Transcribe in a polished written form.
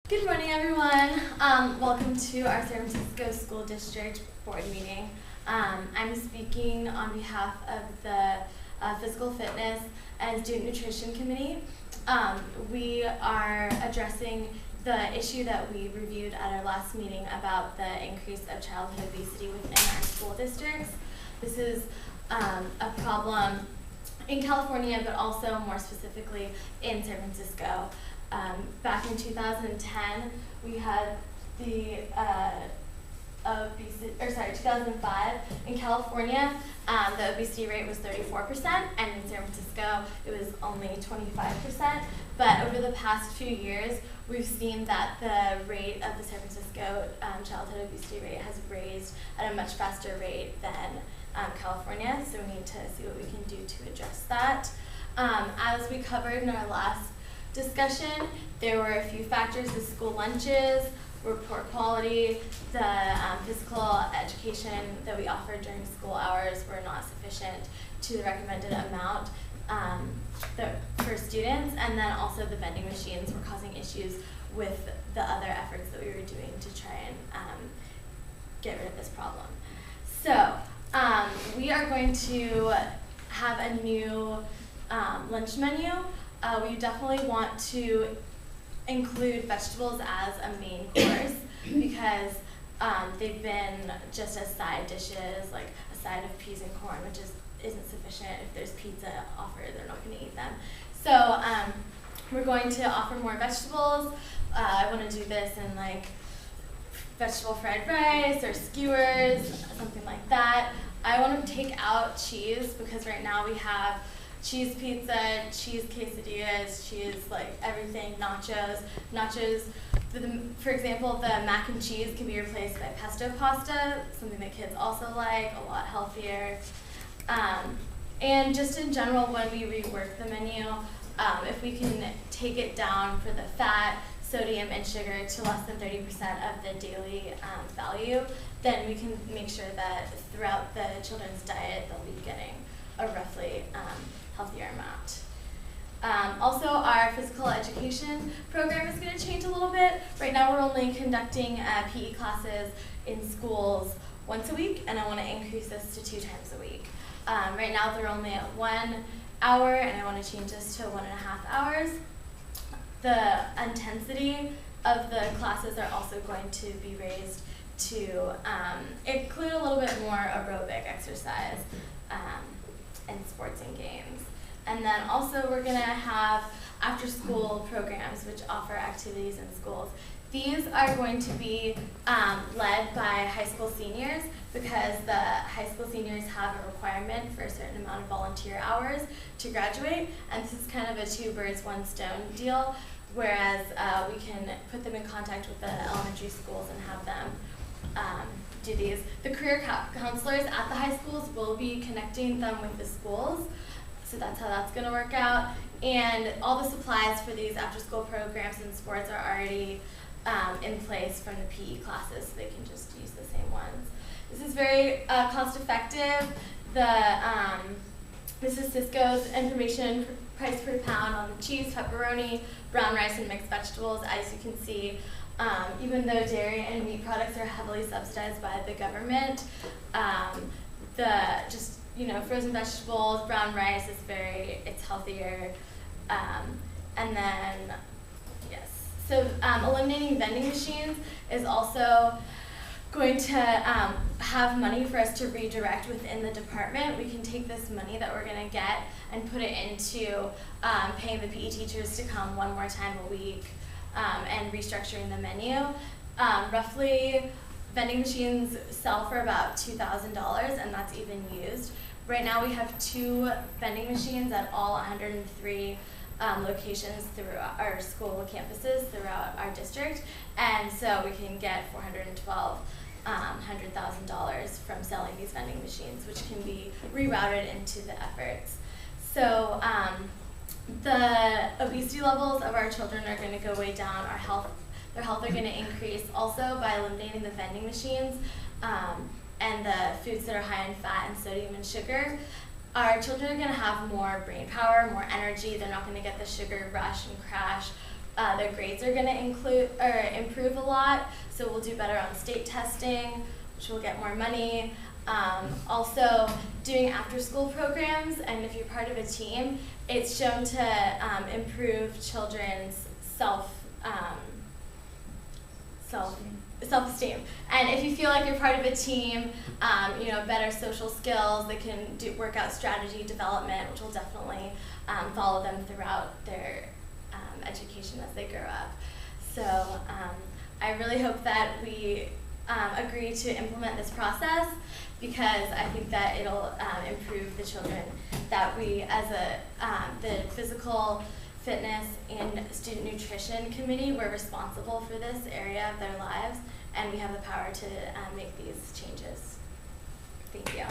Good morning, everyone. Welcome to our San Francisco School District Board meeting. I'm speaking on behalf of the Physical Fitness and Student Nutrition Committee. We are addressing the issue that we reviewed at our last meeting about the increase of childhood obesity within our school districts. This is a problem in California, but also more specifically in San Francisco. Back in 2010, we had the 2005 in California, the obesity rate was 34%, and in San Francisco, it was only 25%. But over the past few years, we've seen that the rate of the San Francisco childhood obesity rate has raised at a much faster rate than California, so we need to see what we can do to address that. As we covered in our last discussion, there were a few factors: the school lunches were poor quality, the physical education that we offered during school hours were not sufficient to the recommended amount for students, and then also the vending machines were causing issues with the other efforts that we were doing to try and get rid of this problem. So we are going to have a new lunch menu. We definitely want to include vegetables as a main course because they've been just as side dishes, like a side of peas and corn, which isn't sufficient. If there's pizza offered, they're not going to eat them. So we're going to offer more vegetables. I want to do this in like vegetable fried rice or skewers, something like that. I want to take out cheese because right now we have cheese pizza, cheese quesadillas, cheese like everything, nachos. For example, the mac and cheese can be replaced by pesto pasta, something that kids also like, a lot healthier. And just in general, when we rework the menu, if we can take it down for the fat, sodium, and sugar to less than 30% of the daily value, then we can make sure that throughout the children's diet, they'll be getting a roughly healthier amount. Also, our physical education program is going to change a little bit. Right now, we're only conducting PE classes in schools once a week, and I want to increase this to 2 times a week. Right now, they're only at 1 hour, and I want to change this to 1.5 hours. The intensity of the classes are also going to be raised to include a little bit more aerobic exercise and sports and games. And then also we're going to have after-school programs which offer activities in schools. These are going to be led by high school seniors because the high school seniors have a requirement for a certain amount of volunteer hours to graduate, and this is kind of a 2 birds, 1 stone deal, whereas we can put them in contact with the elementary schools and have them do these. The career counselors at the high schools will be connecting them with the schools, so that's how that's going to work out. And all the supplies for these after-school programs and sports are already in place from the PE classes, so they can just use the same ones. This is very cost-effective. This is Sysco's information price per pound on cheese, pepperoni, brown rice, and mixed vegetables. As you can see, even though dairy and meat products are heavily subsidized by the government, frozen vegetables, brown rice it's healthier. And then, yes. So eliminating vending machines is also going to have money for us to redirect within the department. We can take this money that we're going to get and put it into paying the PE teachers to come 1 more time a week and restructuring the menu. Roughly, vending machines sell for about $2,000, and that's even used. Right now we have 2 vending machines at all 103 locations throughout our school campuses throughout our district, and so we can get $100,000 from selling these vending machines, which can be rerouted into the efforts. So the obesity levels of our children are going to go way down. Their health are going to increase also by eliminating the vending machines and the foods that are high in fat and sodium and sugar. Our children are going to have more brain power, more energy. They're not going to get the sugar rush and crash their grades are going to improve a lot. So we'll do better on state testing, which will get more money. Also, doing after-school programs, and if you're part of a team, it's shown to improve children's self-esteem. And if you feel like you're part of a team, better social skills, they can work out strategy development, which will definitely follow them throughout their education as they grow up. So I really hope that we agree to implement this process, because I think that it'll improve the children that we, as the physical fitness and student nutrition committee, we're responsible for this area of their lives, and we have the power to make these changes. Thank you.